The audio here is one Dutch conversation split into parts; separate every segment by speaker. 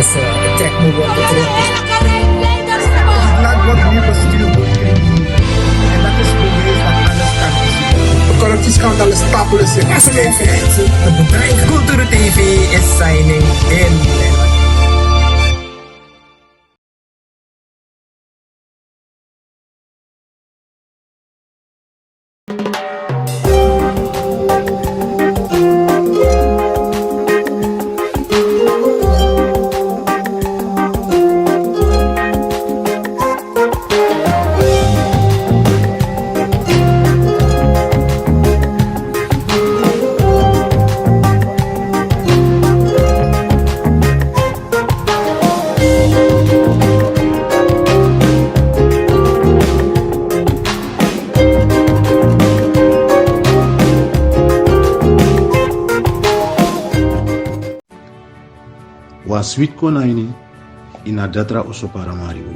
Speaker 1: Dus check me wat het is.
Speaker 2: Laat wat meer bestuur wordt. En dat is bewezen dat alles kan is. Corruptieschandaal is stapelen. Het bedrijf Cultuur TV is signing in.
Speaker 3: Sweet konaini ina datra oso paramaribo.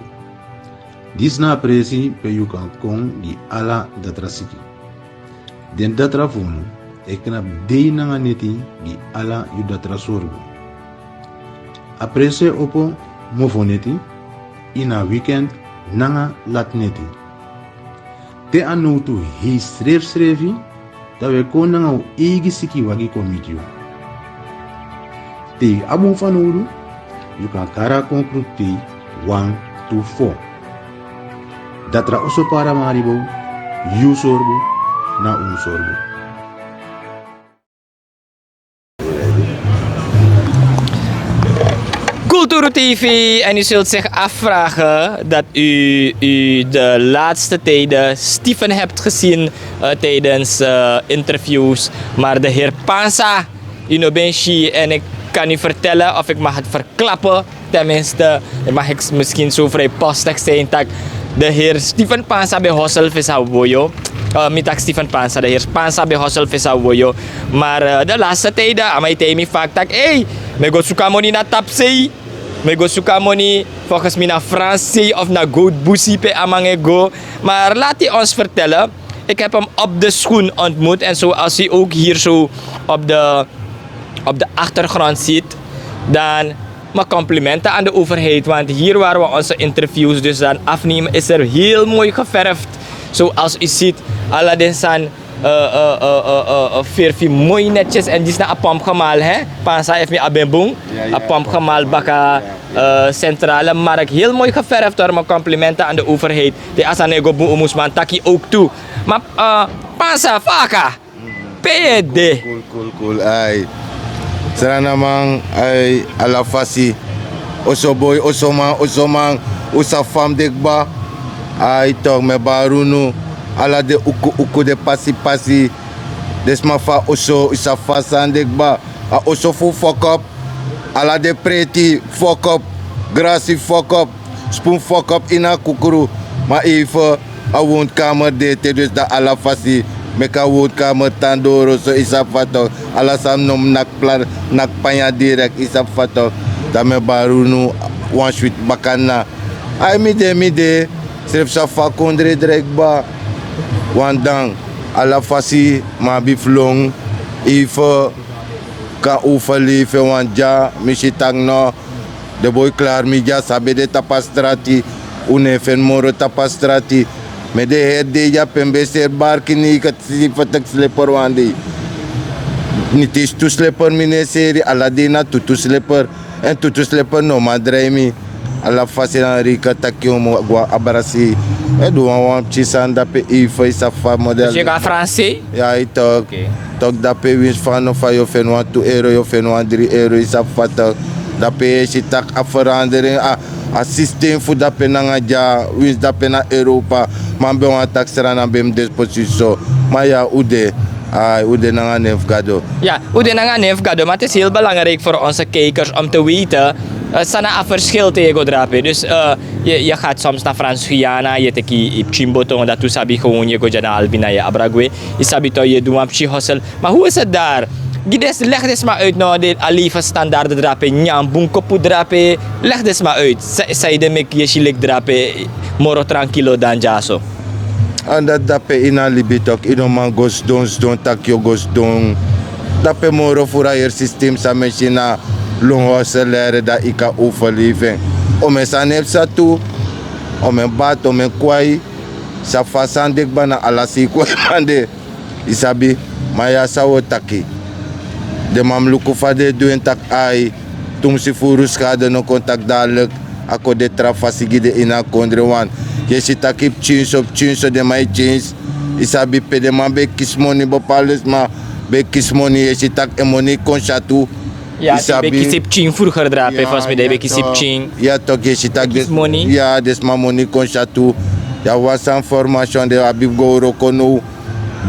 Speaker 3: Dis na presi pe you kan kong di ala datra siki. Den datra fono ekna dei nanga neti di ala yu datra sorgo. Aprese opo mofoneti ina weekend nanga lat neti. Te anotu hei srefi da we kon nanga u egi siki wagi komitio. Te abun fanuru you kan kara concluti 1 to 4. Datra oso para maribo, you sorbo, na un sorbo.
Speaker 4: Cultuur TV en u zult zich afvragen dat u de laatste tijden Stephen hebt gezien tijdens interviews. Maar de heer Pansa, Inobenshi en ik kan u vertellen of ik mag het verklappen. Tenminste, mag ik misschien zo vrij postig zijn dat de heer Stephen Pansa bij Hossel Vissawoyo. Mitak Stephen Pansa, de heer Pansa bij Hossel Vissawoyo. Maar de laatste tijden, amai temi vaak dat me go suka moni na tapsei. Me go suka moni volgens mij naar Franse of naar Goat Busi pe amange go. Maar laat hij ons vertellen. Ik heb hem op de schoen ontmoet en zoals hij ook hier zo op de achtergrond ziet, dan mijn complimenten aan de overheid. Want hier waar we onze interviews dus dan afnemen, is er heel mooi geverfd. Zoals u ziet, Aladdin zijn verfie mooi netjes en die is naar apam gemaal, hè? Pansa heeft me abembong, apam gemaal baka centrale markt. Heel mooi geverfd door mijn complimenten aan de overheid. De asanego boe omusman taki ook toe. Maar Pansa, vaka, PD.
Speaker 5: Cool. Ay. Sana namang ay alafasi. Oso boy, oso man, osa fam dekba. Ay tog me barunu. Ala de uku de pasi. Desma fa oso isa fasan dekba. A oso fu fuck up. Ala de preti fuck up. Grassi fuck up. Spoon fuck up ina kukuru. Maar even a woonkamer dete dus da alafasi. Meka woonkamer tandoro so isa fato. Alasam nom nak panya direct isa fato. Dame barunu one sweet bakana. Ay mide. Sref sa fa kondre direct ba. Wandang alafasi ma biflong. Ife ka ufali fe wanja. Mishitang no. De boy klaar mi ja sabe de tapastrati. Une fen moro tapastrati. Me de herde ja pembe ser barkini kat si fatak sleper wandi. Nitis tu sleper mine seri aladina tutu sleper en tutu sleper no madremi. Ala fasina rika takyo mo gua abarasi. E do wan chisanda pe ifa isa fa model.
Speaker 4: Je gaat Franse?
Speaker 5: Ja, ik tok. Tok dat pe wins van of je fen wan 2 euro, je fen wan 3 euro isa fatak. Dat pe je tak afverandering a systeem voor dat pe nanga ja wins dat pe na Europa. Man ben wan tak sera na bem dispositie. Maar ja, ude nanga nefgado.
Speaker 4: Ja, ude nanga nefgado. Maar het is heel belangrijk voor onze kijkers om te weten. Sana een verschil tegen drapen. Dus je gaat soms naar Frans-Guyana, je teki Chimboto, dat tu sabi gewoon je go naar Albina, je Abragwe, je sabi to je doe een hossel. Maar hoe is het daar? Leg des maar uit nou de alifa standaard drapen, nyam bunkopu drapen. Leg des maar uit. Zij de mek je shilik drapen, moro tranquilo dan jaso.
Speaker 5: En dat dape ina libitok, ino man gos don tak yo gos don. Dape moro voor air systeem sa machina. longhouse leren dat ik kan overleven. Om mijn san heb sa toe, om mijn bad, om mijn kwai, sa fasan dik bana alasi kwai mande. Isabi, maar ja sa wo taki. De mamluku fade doen tak ai, toen si furu schade no contact dadelijk, ako de trafasigi de ina kondre wan. Je zit takip change de mai change. Isabi pe de man be kismoni bepaaldes maar be kismoni je zit tak emoni konchatu.
Speaker 4: Ja, die bekisip ching vroeger drapen, volgens mij de bekisip ching.
Speaker 5: Ja, toch je zit tak
Speaker 4: des money.
Speaker 5: Ja, des ma money konchatu. Ja, was een formation de abib go rokono.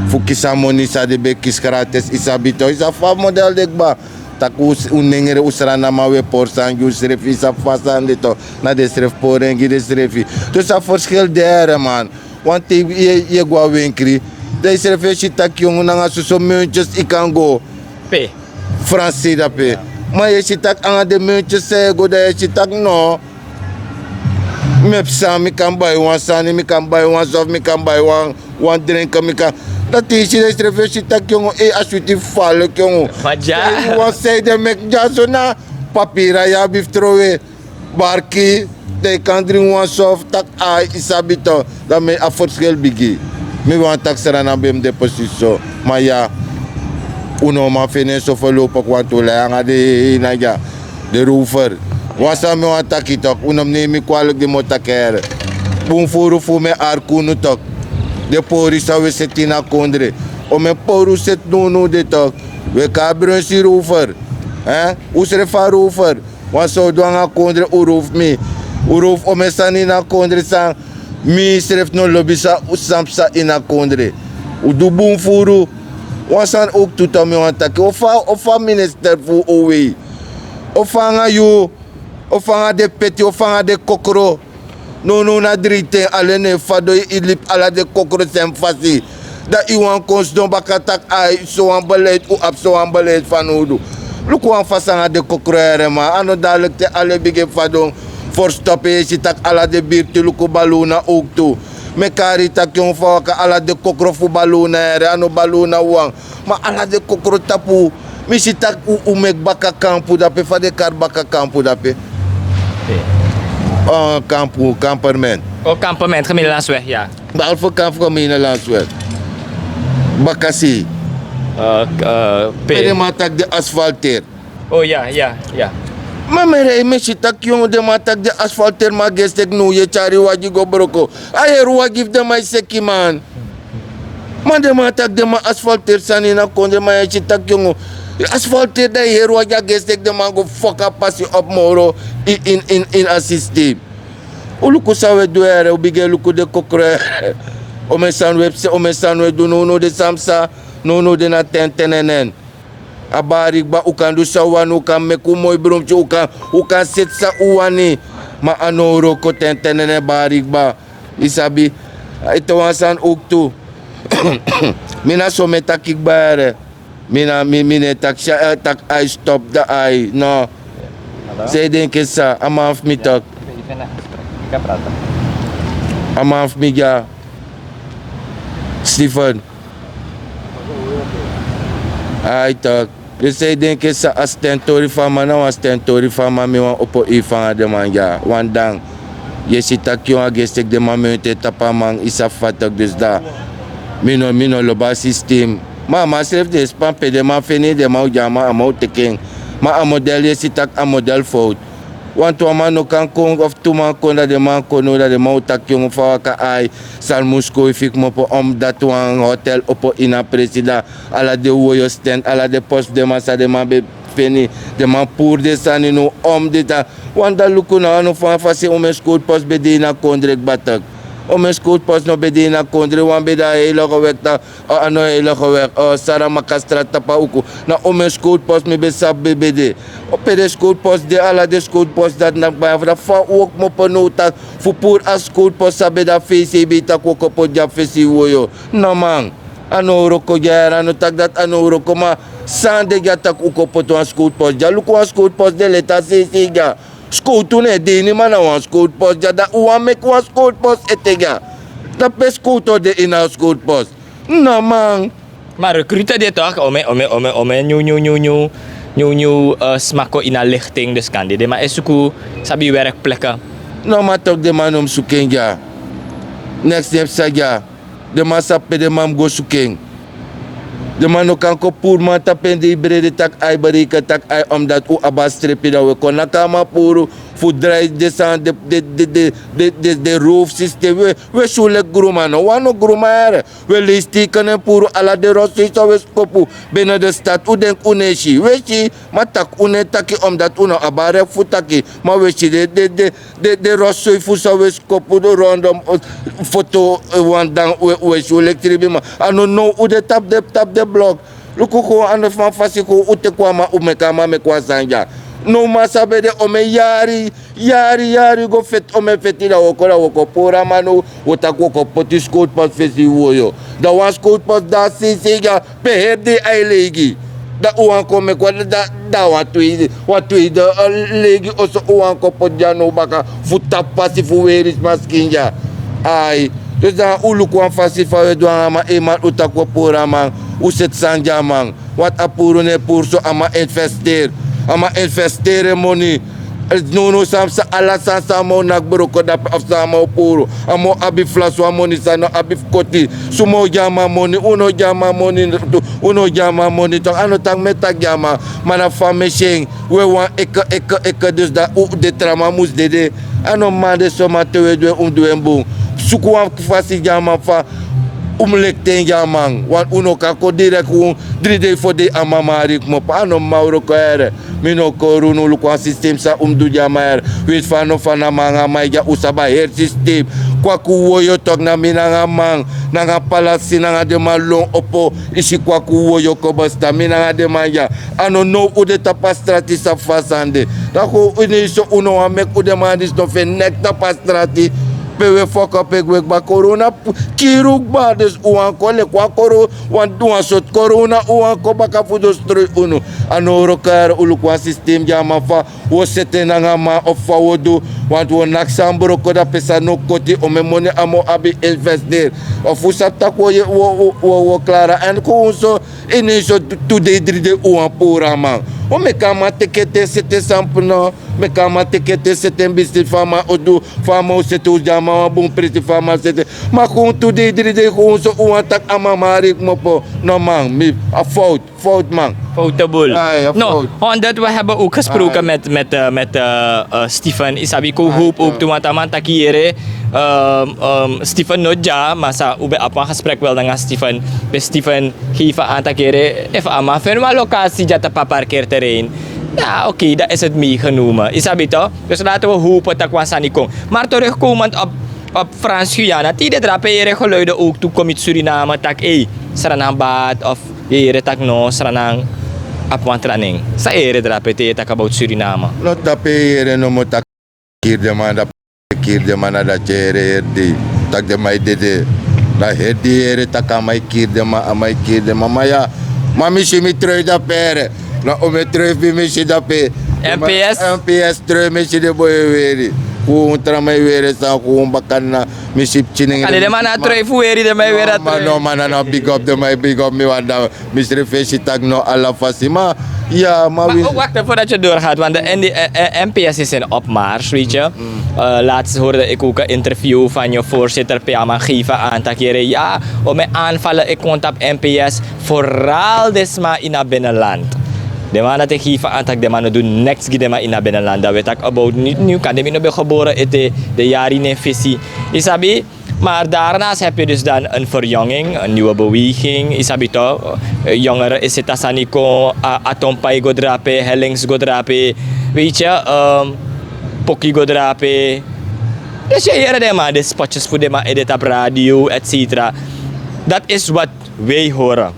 Speaker 5: Fukisa money sa de bekis gratis isabi to. Isa fa model dekba. Tak unengere usrana ma we porsan ju sref isa fasan de to. Na de sref porengi de srefi. Dus dat verschil daar man. Want je gwa winkri. De sref je tak jongen na so muntjes ik kan go.
Speaker 4: P.
Speaker 5: Fransi da pe. Maar je zit ook aan de muntjes zeggen dat je zit ook no. Mepsa, mi kan buy one sani, mi kan buy one soft, mi kan buy one drink, mi kan. Dat is je de zit ook jongen, als je die vallen jongen.
Speaker 4: Maar ja.
Speaker 5: Je was zei de mek ja zo na papiera ja biftrowe barki. De kan drink one soft, tak ai isabito. Dat me a verschil bigi. Mi want tak serana bem de positie. Maar ja. Uno ma fene so verlopen kwant to langa de naja de rover wasa me ataki tok uno nemi kwalijk de motakere bun furu fu me arkunu tok de pori sa we setina kondre o me poru set no de tok we kabron si rover usre fa rover waso doanga kondre uruf mi uruf o me sanina kondre sang mi sref no lobisa usamsa ina kondre udu bun furu wasan ook tuta me wantaki ofa minister fu owe ofanga you ofanga de peti ofanga de kokro no na drite alene fado ilip ala de kokro sem fasi da iwan kons don bakatak ai so an beleid u ap so an beleid van odu luku an fasanga de kokro ma ano dadelijk te ale bige fado for stoppe si tak ala de birti luku baluna ook tu mekari tak yung fawaka ala de kokro fu baluna ere ano baluna wang ma ala de kokro tapu misi tak umek baka kampu dape fa de kar baka kampu dape kampu kamperment
Speaker 4: Kampement Gemeenlandsweg, ja.
Speaker 5: behalve kamp Gemeenlandsweg bakasi pere matak de asfalteer
Speaker 4: Oh ja.
Speaker 5: maar mere misi tak yung de matak de asfalteer ma gestek nu ye chari waji go broko ayer wagif de mai seki man man de matak de ma asfalteer sani na konde ma ye tak yung asfalteer de her waji gestek de man go fuck up pasi op moro in a system uluku sawe duere ubige luku de kokre o me san webse o me san we do no de samsa no de na tentenenen abari ba ukan du sawan ukan meku moy bromche ukan set sa uwani ma anoro ko tentenenen barik ba isabi ito wasan uktu mina so metakik bare mina tak I stop the I no say den kesa amaf mitak amaf miga Stephen ay tak je say den kesa astentori fama na astentori fama mi wan opo ifanga de manja wandang je sitak yung agestek de mamente tapamang isa fatak dus da mino loba system ma sref de spam pe de ma fini de ma jama amau teking ma a model je sitak a model fout want wa no kan kong of tu man kon da de man kono da de ma tak yung fa ka ai sal musko ifik mo po dat wan hotel opo ina presida ala de woyo stand ala de post de ma sa de ma be fini de man pour de sani no de ta wanda luku na ano fa se o men school post be de na kondrek batak o men school post no be de na kondre wan be da elo gewekta ano elo gewek sara makastra tapa uku na o men school post me be sab be de o pede school post de ala de school post dat na ba fa ook mo penota fu pour a school post sabe da face be ta ko ko podja fesi woyo na man ano roko jara no tak dat ano roko ma sande gata uko poto a school post jalu ko a school post de leta se ga school tu ne dini mana wan school post jada uwa mek wan school post etega da pe school to de ina school post na man
Speaker 4: Maar recruiten dit toch? Ome New smako inlichting dus kan dit. Maar is ook sabi werkplekken.
Speaker 5: No maar toch de man om zoeken ja. Next step zeg ja. De man sape de man go zoeken. De man ook kan kopoer man tapen die brede tak ai bereken tak ai omdat u abastrepi dat we kon nakama puru voor draai de roofsysteem we zullen groemen no wano groemen we listiken en puru ala de rossi so we skopu binnen de stad u denk uneshi we si maar tak une taki omdat u no abare futaki maar we si de rossi fu so we skopu de rondom foto want dan we zullen tribi ma ano no u de tap de blok luku ko ando fan fasi ko ute kwa ma umekama me kwa sanja no ma sabe de ome yari go fet ome fetila woko pora manu wota ko poti scout pas fesi woyo da wan scout pas da sisiga perde ai legi da uan ko me kwa da watu da legi oso uan ko podjano baka futa pasi fu weris maskinja ai dus dan uluku an fasi fa we douan ama emal utakwa pora man uset sanja man wat apuru ne purso ama investeer money no samsa ala sansa mo nak broko da afsa mo puru amo abi flash wa money sa no abi koti sumo jama money uno jama money to ano tang meta jama mana fameshing we wan ek dus da de trama mus de ano mande so matewe do embu suku wan fasi jama fa umlekten jamang wan uno kako direk un dride fode amamari mo pano mauro koere mino koruno lu kwa system sa du jamar wit fano fana manga maiga usaba her system kwa kuwoyo tok na minanga mang nanga palasi nanga de malong opo isi kwa kuwoyo ko basta minanga de manja ano no ude tapastrati sa fasande tako uniso uno amek ude mandis no fe nek tapastrati pewe foka pegwek ba corona kiruk ba des uang ko le kwa koro wan duan sot corona uang ko baka fudos tru uno anoro kar ulu kwa system jama fa wo sete nanga ma ofa wodu wan wo naksambro ko da pesa no koti o memone amo abi investir of usata ko wo clara en ko so iniso tu de dride uang pura man o me kama tekete sete sampno me kama tekete sete bisti fama odu fama o sete jama bom preti fama sete ma com tu de com so o atak amamari mo po no man me a fout man
Speaker 4: Foutable.
Speaker 5: No,
Speaker 4: omdat we hebben ook gesproken met Stephen Isabi ko hoop ook tumatama takire Stephen Nodja masa ube apa gesprek wel dengan Stephen geven aan takire if ama firma locatie jata parkeerterrein. Ja, oké, dat is het meegenomen. Isabi toch? Dus laten we hopen dat kwasanikong. Maar terugkomend op Frans-Guyana, die draperen geluiden ook toe komt Suriname tak saranang baat of jere tak no saranang apwan traning. Sa ere drapete tak about Suriname.
Speaker 5: Not tapere no mo tak kir de mana da chere di tak de mai de da herdi ere tak amai kir de maya mami shimi troi da pere na o me troi bi mi shi da pe MPS troi mi shi de boy weri ku tramai weri sa ku bakana mi ship chining
Speaker 4: kali de mana troi fu weri de mai wera troi
Speaker 5: no mana no big up me wanda Mr. Feshi tag no ala fasima ja maar
Speaker 4: wacht even voordat je doorgaat want de MPS is in opmars weet je. Laatst hoorde ik ook een interview van je voorzitter Piama geven aan takere ja om me aanvallen ik komt op MPS vooral desma in het binnenland. De man dat ik geven aan tak de man doen next gidema in het binnenland dat weet ik about niet nu kan de mino be geboren ete de jaren in visie isabi. Maar daarnaast heb je dus dan een verjonging, een nieuwe beweging. Isabi toch? Jongeren is het asaniko, atompai godrape, hellings godrape, weet je, poki godrape. Dus je hoort de maar de spotjes voor de maar edit op radio, etc. Dat is wat wij horen.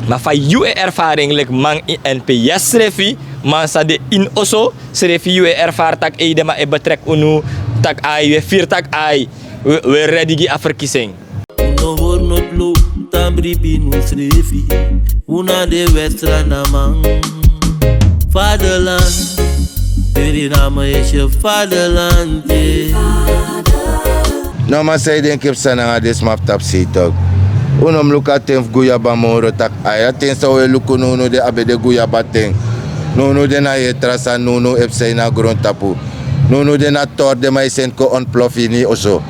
Speaker 4: Maar van je ervaring, like man in NPS refi, man sa de in oso, se refi je ervaart tak de maar e betrek unu tak ai, we vier tak ai. We ready die verkiezing.
Speaker 6: No hoor not lo, tambri binus refi. Una de wedstrijd na man. Vaderland, Suriname is je vaderland.
Speaker 5: No maar zij denk ik zijn aan deze map tap ziet ook. Unom luka ten guyaba moro tak aya ten sa we luku no de abe de guyaba ten. Nono de na ye trasa nono epsei na grond tapu. Nono de na tor de mai sen ko ontplofini oso.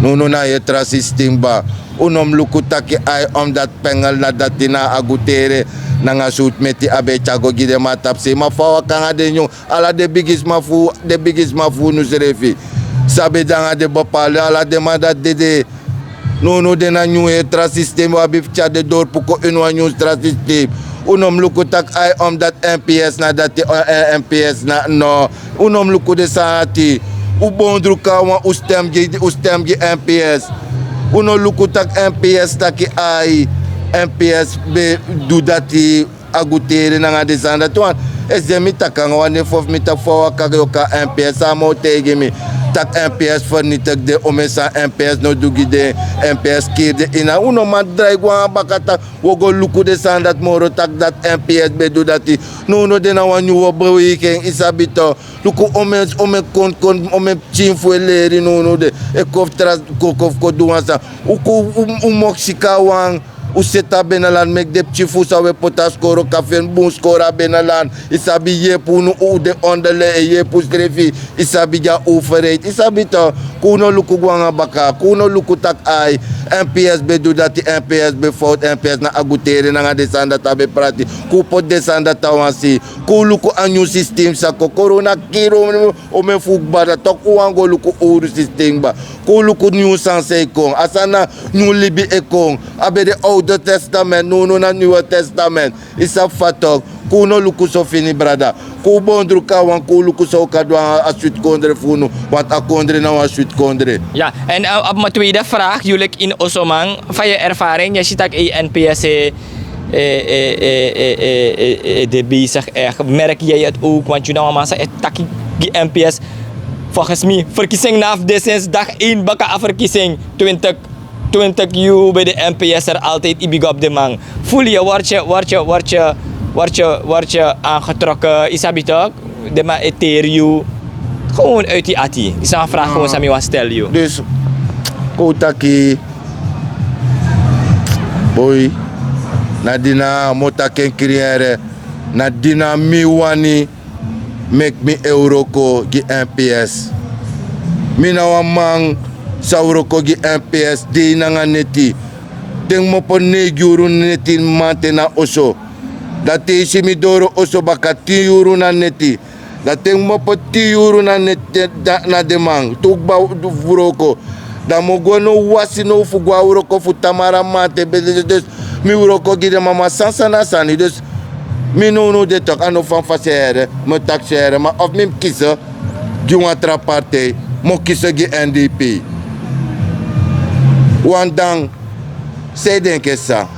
Speaker 5: Nono na ye trasi stimba. Unom luku taki ai om dat pengel na datina agutere nanga suit meti abe chago gide matapsi ma fawa kanga de nyo ala de biggest mafu nu serefi. Sabe danga de bopale ala de manda de nono de na nyu ye trasi system wa bif cha de dor puko unwa nyu trasi system. Unom luku tak ai om dat MPS na dati MPS na no. Unom luku de saati. Ubondru kawa ustem gi MPS. Uno luku tak MPS taki ai MPS be do dati agutere nanga desanda tuan SDM takanga wane fof mi tak fawa kagoka MPS amo tege mi tak MPS for ni tak de omesa MPS no dugi de MPS kide ina uno madrai gwa bakata wogo luku desanda moro tak dat MPS be do dati no de na wanyu wo weekend isabito luku ome kon ome chinfueleri no de ekof tras kokof ko duansa uku umoksika wang useta benalan mek de chifusa we potas koro kafen bus kora benalan isabi ye punu u de ondele ye pus grefi isabi ja ufereit isabi to kuno luku gwanga baka kuno luku tak ai MPS be do dati MPS be fout MPS na agutere na desanda tabe prati ku pot desanda tawansi ku luku anyu system sa ko corona kiro o me fugbara tok uango luku uru system ba ku luku new sanse kong asana new libi ekong abede Oude Testament, no na Nieuwe Testament. Isa fatok, kuno luku so fini brada. Ku bondru kawan ku luku so kadwa aswit kondre funu, want a kondre na aswit kondre.
Speaker 4: Ja, en op mijn tweede vraag, jullie in Osomang, van je ervaring, je ziet dat NPS de bezig echt. Merk jij het ook, want je nou massa het taki NPS. Volgens mij, verkiezing na afdesens, dag 1 baka verkiezing 20 you bij de NPS er altijd ibig op de man. Voel je, word je aangetrokken, isabi toch? De ma ethereum. Gewoon uit die ati. Ik zou een vraag gewoon aan jou stellen. You.
Speaker 5: Dus, kotaki, boy, nadina motaken carrière, nadina miwani, make me euroko gi NPS. Mina wamang sauroko gi MPS di nanga neti deng mo po neguru neti mantena oso dati simidoro oso baka tiyuru na neti dateng mo po tiyuru na neti na demang tugba furoko da mo gono wasi no fugwa uroko futamara mate bedes mi uroko gi de mama sansana sani dus mi no de tok ano fan fasere mo taxere ma of mim kisa gi watra parte mo kisa gi NDP. Want dan, zij denken zo.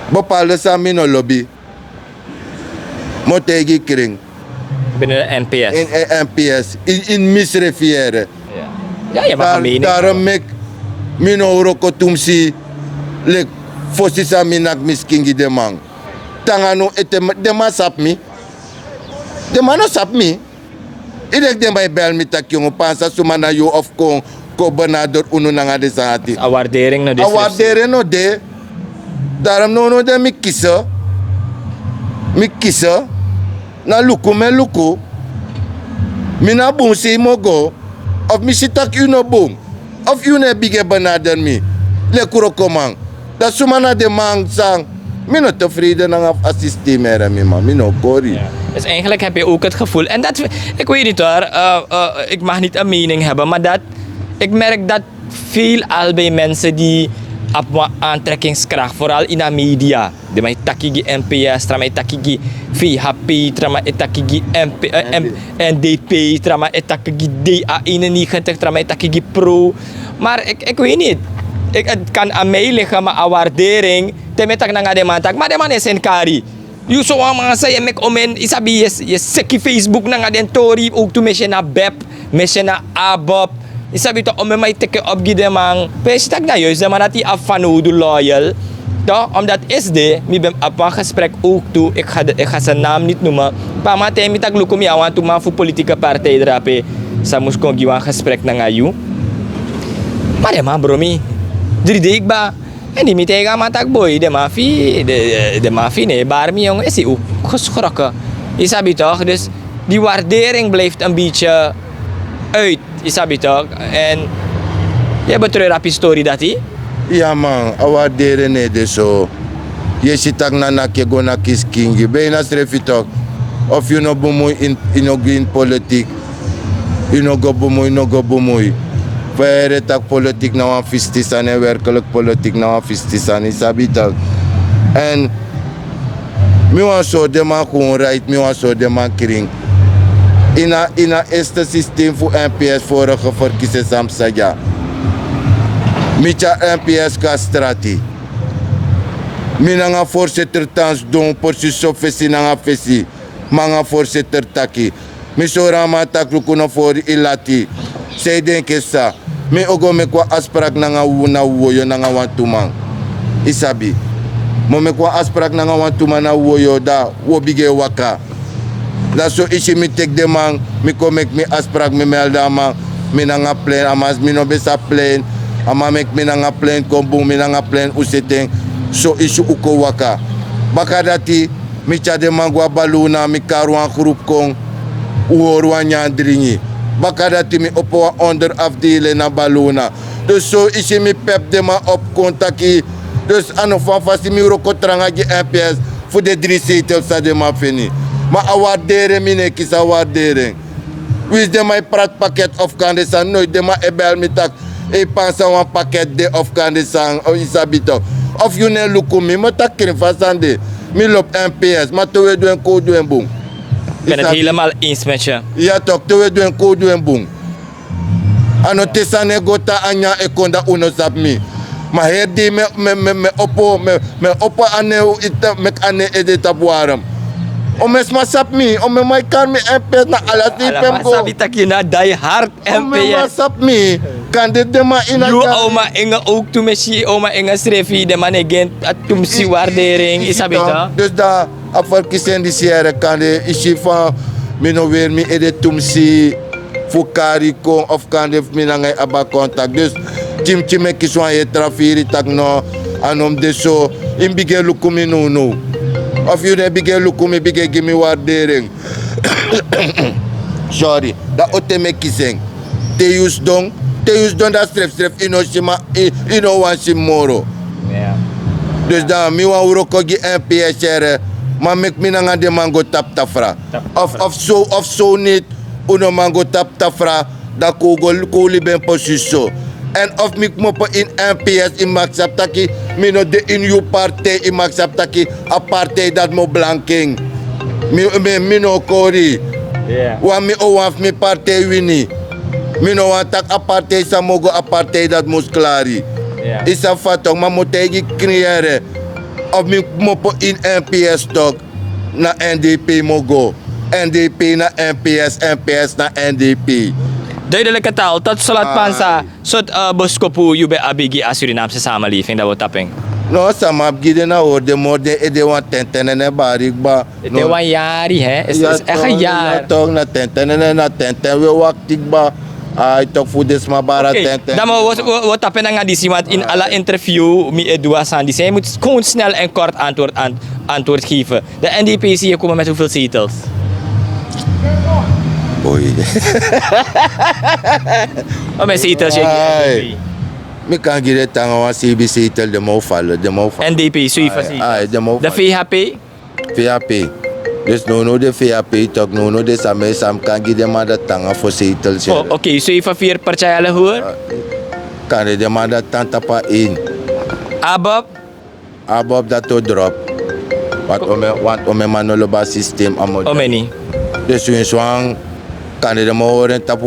Speaker 5: Bepaalde samen in een lobby. Moet je kring.
Speaker 4: Binnen de NPS.
Speaker 5: In NPS. In misrefiëren.
Speaker 4: Ja, je mag een mening.
Speaker 5: Daarom ik mijn oroko tumsi. Lek, fosi samen nak miskingi de man. Tangano ete de man sap mi. De man no sap mi. Iedereen die mij bel met dat jongen. Pansa sumana yo of kong. Ko benador unu nanga de saati.
Speaker 4: A waardering no de.
Speaker 5: A waardering no de. Daarom no de mi kiezen. Na luku me luku. Mina boom si mogo. Of mi sitak you no boom. Of you ne bige benader mi. Le kuro komang. Dat sumana de mang sang. Mi no tevreden nanga assistie meer mi man. Mi no kori.
Speaker 4: Ja. Dus eigenlijk heb je ook het gevoel. En dat, ik weet niet hoor. Ik mag niet een mening hebben. Maar dat. Ik merk dat veel albei mensen die op aantrekkingskracht, vooral in de media, de mij takigi NPS, tramai takigi VHP, tramai takigi NDP, tramai takigi DA91, tramai takigi Pro. Maar ik weet niet. Het kan aan mij liggen, maar aan waardering, temetak na nga de man tak, maar de man is een kari. You so mga saya mek omen isabi yes seki Facebook na nga den tori ook to mesje na BEP, mesje na ABOP. Isabi to om mij teke op gidemang. Pes tak na juist maar dat die afvanudu loyal. Toch? Omdat SD, mi ben op een gesprek ook toe. Ik ga zijn naam niet noemen. Maar mate mi tak lukum ya want ma fu politieke partij drape. Sa mus kon giwa gesprek na ngayu. Maar de man bromi. 3 dik ba. En die mitega matak boy de mafi ne barmi yung esi u geschrokken. Isabi toch? Dus die waardering blijft een beetje uit. Isabi toch? En je betreur op je story dat hij?
Speaker 5: Ja man, awaarderen nee dus zo. Je zit ook naar je go naar kiskingi. Bijna schrijf je toch. Of je nog bemoeit in politiek. Je nog go bemoeit. Wij tak politiek nou een vistisan en werkelijk politiek nou een vistisan. Isabi toch? En mi wan zo de man gewoon right, mi wan zo de man kring. In een eerste systeem voor NPS vorige verkiezingen Samsaja. Micha NPS ka strati. Minanga voorzitter thans doen precies zo fesi nanga fesi. Manga voorzitter taki. Mi so rama taklukuno voor ilati. Zij denken sa. Mi ogo me kwa afspraak nanga woyo nanga wantumang. Isabi. Mo me kwa afspraak nanga wantumang na woyo da wo bige waka. Dat zo is je mi tek de man. Mi kom mek mi afspraak mi melda man. Mi nanga plan amas mi no besa plan. Ama mek mi nanga plan kombu mi nanga plan useteng. So is je uko waka. Baka dati mi cha de man gwa baluna mi karuan groep kong. Uorwa nyandringi. Baka dati mi opwa onderafdeling na baluna. Dus zo is je mi pep de man op contacti. Dus ano van vast mi rokotranga ge NPS voor de 3 zetels sa de man fini. Maar awaarderen mine kis awaardering. Wis de mij praat pakket of kan de sang nooit de maar ebel mi tak. E pansa wan pakket de of kan de sang o isabito. Of you ne lukumi maar tak krim vasande. Mi lop NPS maar to we doen ko doen boom.
Speaker 4: Ik ben het helemaal eens met je.
Speaker 5: Ja toch to we doen ko doen boom. Ano tesane gota anya e konda uno sap mi. Maar her die me oppo ane ita mek ane edita buaram. Omes masap mi, ome mai kan mi NPS na alas ni pem go.
Speaker 4: Sabi tak je na die hard
Speaker 5: Ome
Speaker 4: NPS.
Speaker 5: masap mi, kan dit de ma ina.
Speaker 4: You oma inga ook to mesi oma inga srefi de man again at tumsi waardering isabita.
Speaker 5: Dus da afverkiezing die sierra kan de ishi van mino weer mi ede tumsi fukari kon of kan de mi nangai aba contact. Dus tim me kiswan ye trafiri tak no anom de so imbige lukumi no. Of you ne bige lukumi bige give me waardering. Sorry, dat ote me kiseng. Te use don dat stref inoshima ino wanshimoro.
Speaker 4: Ja.
Speaker 5: Dus dan mi wan uroko gi NPS ere, maar mek mi nanga de mango tap tafra. Of zo niet, uno mango tap tafra, da ko ben position. En of mi mopo in NPS in maksaptaki, mi no de in uw partij in maksaptaki, a partij dat mo blanking. Mi no kori.
Speaker 4: Ja.
Speaker 5: Wan mi o wan mi partij wini. Mi no wan tak a partij sa mogo a partij dat mos klari.
Speaker 4: Ja.
Speaker 5: Isa fatong ma motegi creëren. Of mi mopo in NPS toch na NDP mogo. NDP na NPS, NPS na NDP.
Speaker 4: Duidelijke taal, tot slot pansa, sot boskopu jube abigi a Surinaamse samenleving dat we tapping.
Speaker 5: No, sama gide na hoor de morde e de wan tenten en barik ba.
Speaker 4: Het is wel jari hè, is echt een jaar.
Speaker 5: Ja toch na tenten we waktik ba. Ay toch voor des ma bara tenten.
Speaker 4: Dan we tappen nga disi want in alle interview mi edua san disi. Je moet gewoon snel en kort antwoord geven. De NDP zie je komen met hoeveel zetels?
Speaker 5: Boy.
Speaker 4: Met zetels je
Speaker 5: Mi kan gire tanga wan CB zetel de mo vallen, de mo vallen.
Speaker 4: NDP 7 zetels.
Speaker 5: Ay, de mo
Speaker 4: De VHP?
Speaker 5: VHP. Dus no de VHP toch no de sam kan gide ma dat tanga voor zetels.
Speaker 4: Oh, oké, 7-4 percaya hoor.
Speaker 5: Kan de ma dat tanta pa in. Abob dat to drop. Want ome manolo ba system amo.
Speaker 4: Omeni.
Speaker 5: Dus we zwang kan de ma horen tap 1-3.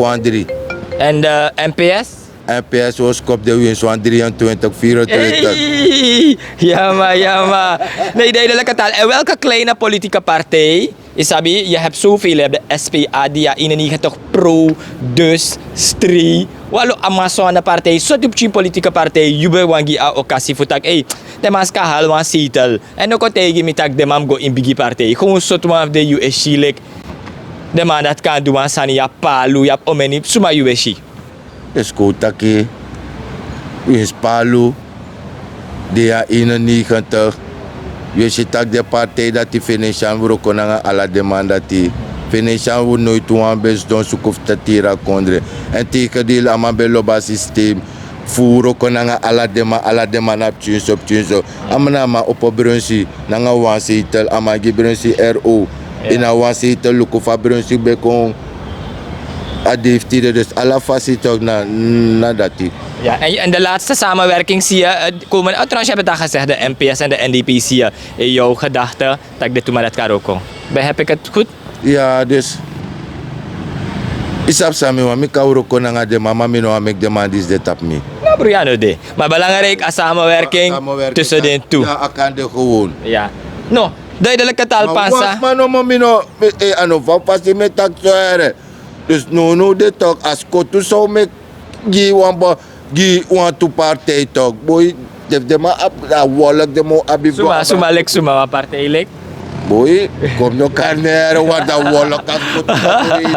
Speaker 4: En de NPS?
Speaker 5: NPS was kop de wins van 23, 24.
Speaker 4: Hey, ja. Nee, duidelijke taal. En welke kleine politieke partij, Isabi, je hebt zoveel, je hebt de SPA, die in toch pro, dus, stri. Walu Amazon partij, zo type politieke partij, jube wangi a occasie voor tak, hey, de man ska hal wan zetel. En ook tegen me tak de man go in bigi partij. Gewoon zo van de USC like. De man dat kan doen aan sani, ja palu, ja omeni, suma USC.
Speaker 5: Escutaki, Wins Palu, dia 91, Je ziet dat de partij dat die financiën we kunnen alle demanda die financiën we nooit toe aan best doen zoeken te tira kondre. En tegen die allemaal beloba systeem voeren kunnen alle demanda op tjunso. Amena maar op brunsi nanga wansitel amagi brunsi RO. In een wansitel lukofa brunsi bekon. Adiftiede dus alle faciliteiten na dat die.
Speaker 4: Ja, en de laatste samenwerking zie je komen, trouwens je hebt het al gezegd, de NPS en de NDP zie je in jouw gedachten, dat ik dit doe maar dat kan ook. Heb ik het goed?
Speaker 5: Ja, dus isap sami wa mi kauro ko nanga de mama mi no amek de man dis de tap mi.
Speaker 4: Nou bro, ja, no de. Maar belangrijk als samenwerking tussen de twee.
Speaker 5: Ja, akan de gewoon.
Speaker 4: Ja. No, duidelijke taal pansa.
Speaker 5: Maar no mami no ano va pasi me tak so ere. Dus no de talk as ko tu so me gi wan tu partij talk boy de ma a wolk de mo abi
Speaker 4: Suma partijlijk.
Speaker 5: boy kom no carneiro wat da wolk as ko tu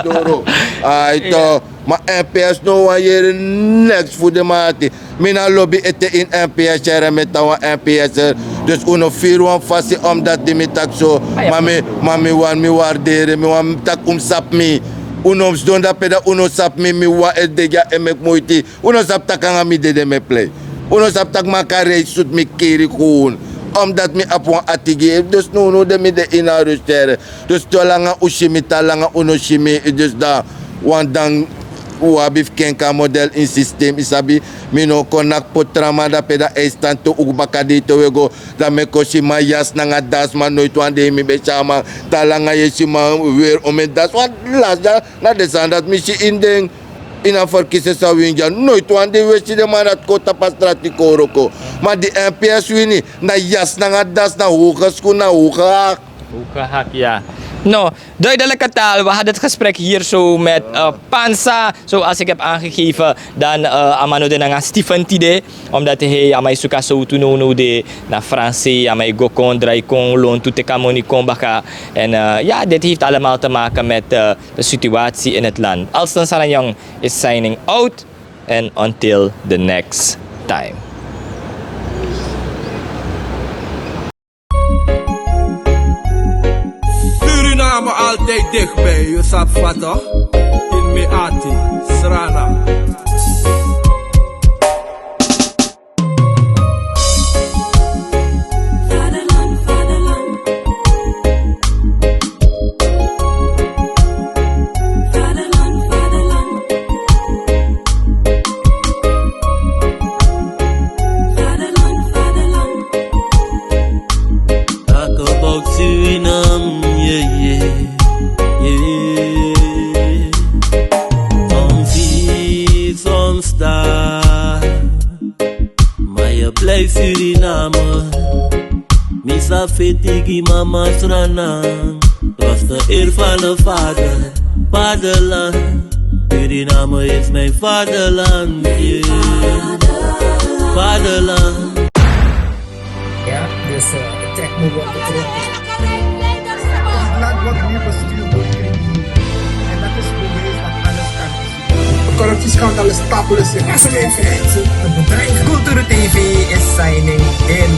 Speaker 5: doro. Ai to ma NPS no wa hier next voor de mate. Mina lobby ete in NPS jere met wa NPS. Dus uno vier wan fasi omdat die me tak so mami wan mi waarderen mi wan tak sap mi. Uno don da peda uno sap mi wa edega emek moiti. Uno sap takanga mi de me play. Uno sap tak makare sut mi kiri kun. Omdat mi apon atigi. Dus no de mi de ina rustere. Dus tolanga ushimi talanga uno shimi. Dus da wandang wabif kenka model in system isabi mino konak potrama da peda estanto ubakadito wego da mekoshima yas nanga das man nooit wande mi bechama talanga yeshima weer omen das wan las da na desandat mi si indeng ina verkiezen sa winja nooit wande wesi de manat kota pastrati koroko maar die NPS wini na yas nanga das na hogeschool na hoge
Speaker 4: Hoekehak, ja. Nou, duidelijke taal. We hadden het gesprek hier zo met Pansa. Zoals ik heb aangegeven, dan amano de nanga Stephen Tide. Omdat hij amai suka so tunono de na Franse, amai gokon, draikon, loon, tutekamoni, kombaka. En ja, dit heeft allemaal te maken met de situatie in het land. Alston Saranyang is signing out. And until the next time.
Speaker 7: Suriname altijd dichtbij, je sap vatten. In Meati, Srana.
Speaker 8: Vaderland, vaderland. Vaderland, vaderland. Vaderland, vaderland.
Speaker 6: Talk about Suriname, yeah. Some see, some star. Maar je blijft Suriname. Misa fetigi mama Srana. Was de eer van de vader, vaderland. Suriname is mijn vaderland, yeah. Vaderland.
Speaker 1: Ja, dus het trekt me wel terug.
Speaker 2: Land wordt nu bestuurd. En dat is bewezen dat alles kan. De corruptieschandaal is taboe.
Speaker 1: Het bedrijf Cultuur TV is signing in.